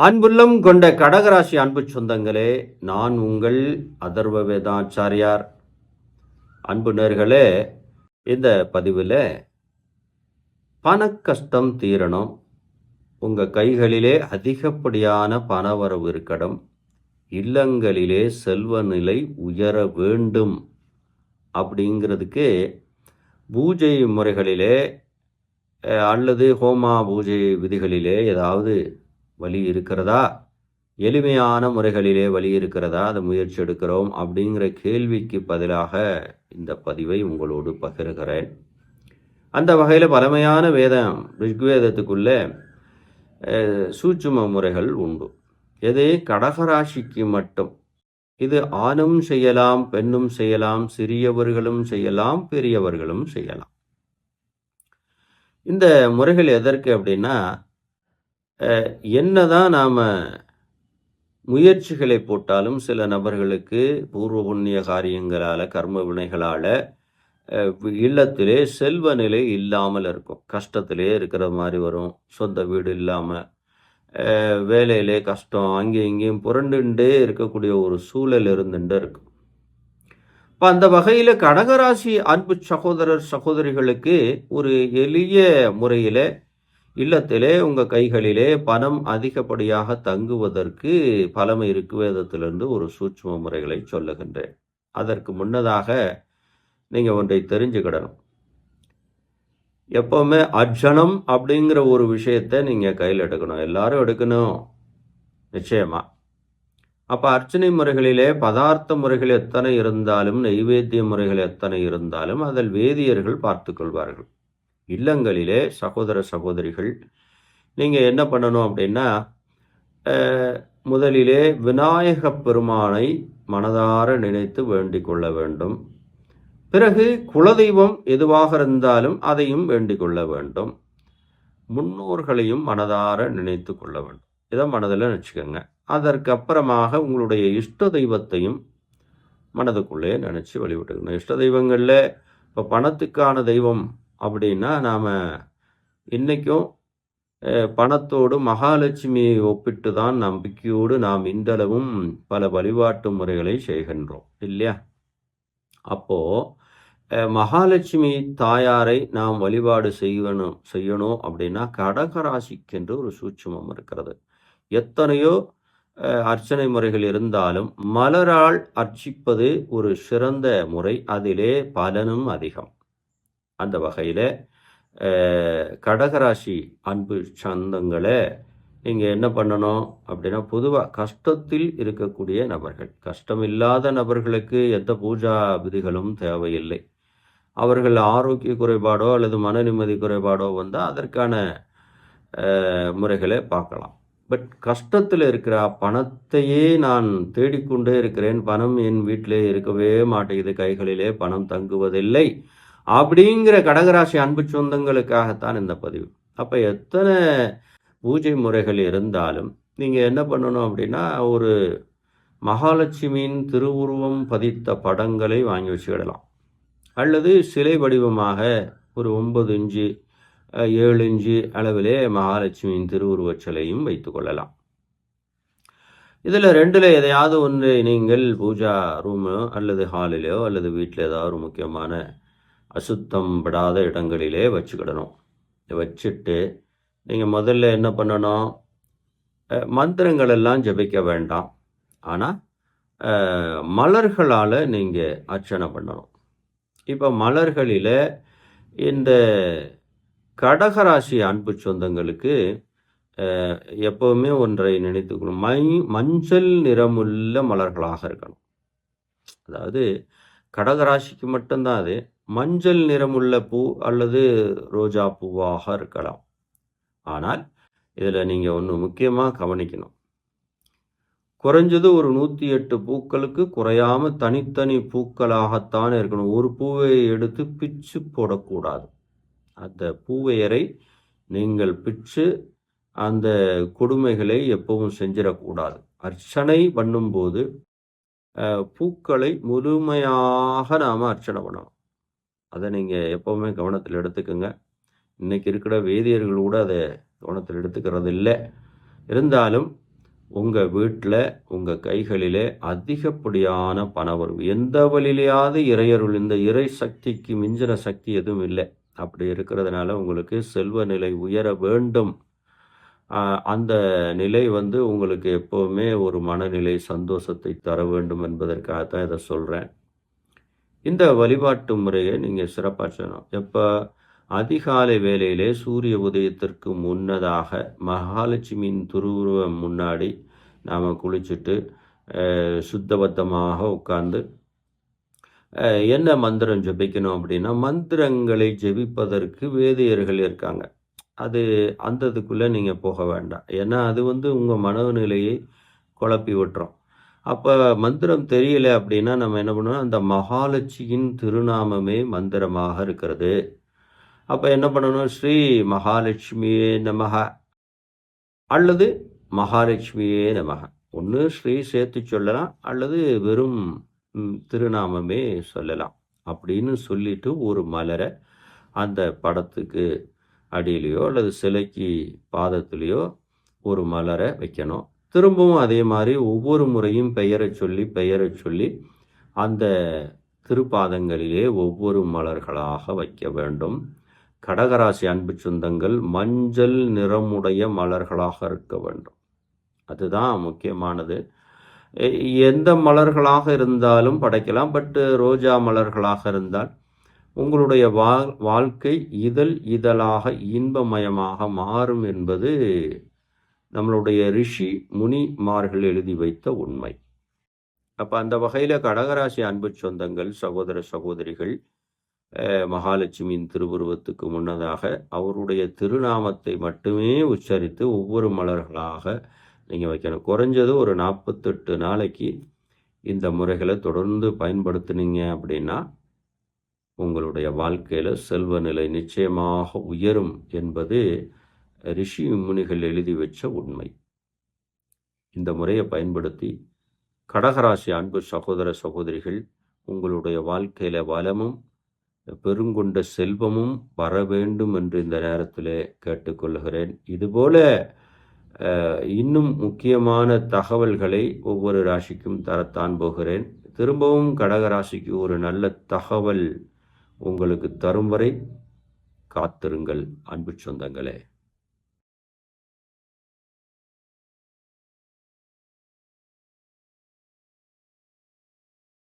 அன்புள்ளம் கொண்ட கடகராசி அன்பு சொந்தங்களே, நான் உங்கள் அதர்வ வேதாச்சாரியார். அன்பு நேர்களே, இந்த பதிவில் பண கஷ்டம் தீரணும், உங்கள் கைகளிலே அதிகப்படியான பணவரவு இருக்கணும், இல்லங்களிலே செல்வ நிலை உயர வேண்டும் அப்படிங்கிறதுக்கு பூஜை முறைகளிலே அல்லது ஹோமா பூஜை விதிகளிலே ஏதாவது வழி இருக்கிறதா? எளிமையான முறைகளிலே வழி இருக்கிறதா? அதை முயற்சி எடுக்கிறோம் அப்படிங்கிற கேள்விக்கு பதிலாக இந்த பதிவை உங்களோடு பகிர்கிறேன். அந்த வகையில் பழமையான வேதம் ரிக்வேதத்துக்குள்ளே சூட்சும முறைகள் உண்டு. எது கடகராசிக்கு மட்டும். இது ஆணும் செய்யலாம், பெண்ணும் செய்யலாம், சிறியவர்களும் செய்யலாம், பெரியவர்களும் செய்யலாம். இந்த முறைகள் எதற்கு அப்படின்னா, என்னதான் நாம் முயற்சிகளை போட்டாலும் சில நபர்களுக்கு பூர்வ புண்ணிய காரியங்களால், கர்ம வினைகளால் இல்லத்திலே செல்வ நிலை இல்லாமல் இருக்கும். கஷ்டத்திலே இருக்கிற மாதிரி வரும். சொந்த வீடு இல்லாமல், வேலையிலே கஷ்டம், அங்கேயும் இங்கேயும் புரண்டுண்டே இருக்கக்கூடிய ஒரு சூழல் இருந்துட்டு இருக்கும். இப்போ அந்த வகையில் கடகராசி அன்பு சகோதரர் சகோதரிகளுக்கு ஒரு எளிய முறையில் இல்லத்திலே உங்கள் கைகளிலே பணம் அதிகப்படியாக தங்குவதற்கு பழமை ரிக்வேதத்திலிருந்து ஒரு சூட்சும முறைகளை சொல்லுகின்றேன். அதற்கு முன்னதாக நீங்கள் ஒன்றை தெரிஞ்சுக்கிடணும். எப்போவுமே அர்ச்சனம் அப்படிங்கிற ஒரு விஷயத்தை நீங்கள் கையில் எடுக்கணும். எல்லாரும் எடுக்கணும் நிச்சயமாக. அப்போ அர்ச்சனை முறைகளிலே பதார்த்த முறைகள் எத்தனை இருந்தாலும், நைவேத்திய முறைகள் எத்தனை இருந்தாலும் அதில் வேதியர்கள் பார்த்து கொள்வார்கள். இல்லங்களிலே சகோதர சகோதரிகள் நீங்கள் என்ன பண்ணணும் அப்படின்னா, முதலிலே விநாயக பெருமானை மனதார நினைத்து வேண்டிக் கொள்ள வேண்டும். பிறகு குலதெய்வம் எதுவாக இருந்தாலும் அதையும் வேண்டிக் கொள்ள வேண்டும். முன்னோர்களையும் மனதார நினைத்து கொள்ள வேண்டும். இதை மனதில் நினச்சிக்கோங்க. அதற்கு அப்புறமாக உங்களுடைய இஷ்ட தெய்வத்தையும் மனதுக்குள்ளே நினச்சி வழிபட்டுக்கணும். இஷ்ட தெய்வங்களில் இப்போ பணத்துக்கான தெய்வம் அப்படின்னா, நாம் இன்றைக்கும் பணத்தோடு மகாலட்சுமியை ஒப்பிட்டு தான் நம்பிக்கையோடு நாம் இன்றளவும் பல வழிபாட்டு முறைகளை செய்கின்றோம் இல்லையா? அப்போது மகாலட்சுமி தாயாரை நாம் வழிபாடு செய்யணும் அப்படின்னா கடகராசிக்கென்று ஒரு சூட்சுமம் இருக்கிறது. எத்தனையோ அர்ச்சனை முறைகள் இருந்தாலும் மலரால் அர்ச்சிப்பது ஒரு சிறந்த முறை, அதிலே பலனும் அதிகம். அந்த வகையில் கடகராசி அன்பு சொந்தங்களை நீங்கள் என்ன பண்ணணும் அப்படின்னா, பொதுவாக கஷ்டத்தில் இருக்கக்கூடிய நபர்கள், கஷ்டம் இல்லாத நபர்களுக்கு எந்த பூஜா விதிகளும் தேவையில்லை. அவர்கள் ஆரோக்கிய குறைபாடோ அல்லது மன நிம்மதி குறைபாடோ வந்தால் அதற்கான முறைகளை பார்க்கலாம். பட் கஷ்டத்தில் இருக்கிற பணத்தையே நான் தேடிக்கொண்டே இருக்கிறேன், பணம் என் வீட்டிலே இருக்கவே மாட்டேங்குது, கைகளிலே பணம் தங்குவதில்லை அப்படிங்கிற கடகராசி அன்பு சொந்தங்களுக்காகத்தான் இந்த பதிவு. அப்போ எத்தனை பூஜை முறைகள் இருந்தாலும் நீங்கள் என்ன பண்ணணும் அப்படின்னா, ஒரு மகாலட்சுமியின் திருவுருவம் பதித்த படங்களை வாங்கி வச்சுக்கிடலாம். அல்லது சிலை வடிவமாக ஒரு 9 இன்ச்சு 7 இன்ச்சு அளவிலே மகாலட்சுமியின் திருவுருவச் சிலையும் வைத்து கொள்ளலாம். இதில் ரெண்டில் எதையாவது ஒன்று நீங்கள் பூஜா ரூமோ அல்லது ஹாலிலோ அல்லது வீட்டில் ஏதாவது ஒரு முக்கியமான அசுத்தம் படாத இடங்களிலே வச்சுக்கிடணும். வச்சுட்டு நீங்கள் முதல்ல என்ன பண்ணணும், மந்திரங்கள் எல்லாம் ஜபிக்க வேண்டாம். ஆனால் மலர்களால் நீங்கள் அர்ச்சனை பண்ணணும். இப்போ மலர்களில் இந்த கடகராசி அன்பு சொந்தங்களுக்கு எப்போவுமே ஒன்றை நினைத்துக்கணும், மஞ்சள் நிறமுள்ள மலர்களாக இருக்கணும். அதாவது கடகராசிக்கு மட்டும்தான் அது. மஞ்சள் நிறமுள்ள பூ அல்லது ரோஜா பூவாக இருக்கலாம். ஆனால் இதில் நீங்கள் ஒன்று முக்கியமாக கவனிக்கணும். குறைஞ்சது ஒரு 108 பூக்களுக்கு குறையாமல் தனித்தனி பூக்களாகத்தான் இருக்கணும். ஒரு பூவை எடுத்து பிச்சு போடக்கூடாது. அந்த பூவையரை நீங்கள் பிச்சு அந்த கொடுமைகளை எப்பவும் செஞ்சிடக்கூடாது. அர்ச்சனை பண்ணும்போது பூக்களை முழுமையாக நாம் அர்ச்சனை பண்ணணும். அதை நீங்கள் எப்போவுமே கவனத்தில் எடுத்துக்கோங்க. இன்றைக்கி இருக்கிற வேதியர்கள் கூட அதை கவனத்தில் எடுத்துக்கிறது இல்லை. இருந்தாலும் உங்கள் வீட்டில் உங்கள் கைகளிலே அதிகப்படியான பணவரவு. எந்த வழியிலையாவது இறையருள், இந்த இறை சக்திக்கு மிஞ்சின சக்தி எதுவும் இல்லை. அப்படி இருக்கிறதுனால உங்களுக்கு செல்வ நிலை உயர வேண்டும். அந்த நிலை உங்களுக்கு எப்போவுமே ஒரு மனநிலை சந்தோஷத்தை தர வேண்டும் என்பதற்காக தான் இதை சொல்கிறேன். இந்த வழிபாட்டு முறையை நீங்கள் சிறப்பாக செய்யணும். எப்போ? அதிகாலை வேளையிலே சூரிய உதயத்திற்கு முன்னதாக மகாலட்சுமியின் திருவுருவம் முன்னாடி நாம் குளிச்சுட்டு சுத்தபத்தமாக உட்கார்ந்து என்ன மந்திரம் ஜெபிக்கணும் அப்படின்னா, மந்திரங்களை ஜெபிப்பதற்கு வேதியர்கள் இருக்காங்க. அது அந்த இதுக்குள்ளே நீங்கள் போக வேண்டாம். ஏன்னா அது உங்கள் மனநிலையை குழப்பி விட்டுரும். அப்போ மந்திரம் தெரியல அப்படின்னா நம்ம என்ன பண்ணுவோம், அந்த மகாலட்சுமியின் திருநாமமே மந்திரமாக இருக்கிறது. அப்போ என்ன பண்ணணும், ஸ்ரீ மகாலட்சுமியே நமக அல்லது மகாலட்சுமியே நமக. ஒன்று ஸ்ரீ சேர்த்து சொல்லலாம், அல்லது வெறும் திருநாமமே சொல்லலாம். அப்படின்னு சொல்லிட்டு ஒரு மலரை அந்த படத்துக்கு அடியிலையோ அல்லது சிலைக்கு பாதத்திலேயோ ஒரு மலரை வைக்கணும். திரும்பவும் அதே மாதிரி ஒவ்வொரு முறையும் பெயரை சொல்லி அந்த திருப்பாதங்களிலே ஒவ்வொரு மலர்களாக வைக்க வேண்டும். கடகராசி அன்பு சொந்தங்கள் மஞ்சள் நிறமுடைய மலர்களாக இருக்க வேண்டும். அதுதான் முக்கியமானது. எந்த மலர்களாக இருந்தாலும் படைக்கலாம். பட்டு ரோஜா மலர்களாக இருந்தால் உங்களுடைய வாழ்க்கை இதழாக இன்பமயமாக மாறும் என்பது நம்மளுடைய ரிஷி முனிமார்கள் எழுதி வைத்த உண்மை. அப்போ அந்த வகையில் கடகராசி அன்பு சொந்தங்கள், சகோதர சகோதரிகள், மகாலட்சுமியின் திருவுருவத்துக்கு முன்னதாக அவருடைய திருநாமத்தை மட்டுமே உச்சரித்து ஒவ்வொரு மலர்களாக நீங்கள் வைக்கணும். குறைஞ்சது ஒரு 48 நாளைக்கு இந்த முறைகளை தொடர்ந்து பயன்படுத்தினீங்க அப்படின்னா உங்களுடைய வாழ்க்கையில் செல்வ நிலை நிச்சயமாக உயரும் என்பது ரிஷி முனிகள் எழுதி வச்ச உண்மை. இந்த முறையை பயன்படுத்தி கடகராசி அன்பு சகோதர சகோதரிகள் உங்களுடைய வாழ்க்கையில் வளமும் பெருங்கொண்ட செல்வமும் வர வேண்டும் என்று இந்த நேரத்தில் கேட்டுக்கொள்கிறேன். இதுபோல இன்னும் முக்கியமான தகவல்களை ஒவ்வொரு ராசிக்கும் தரத்தான் போகிறேன். திரும்பவும் கடகராசிக்கு ஒரு நல்ல தகவல் உங்களுக்கு தரும் வரை காத்திருங்கள் அன்பு சொந்தங்களே.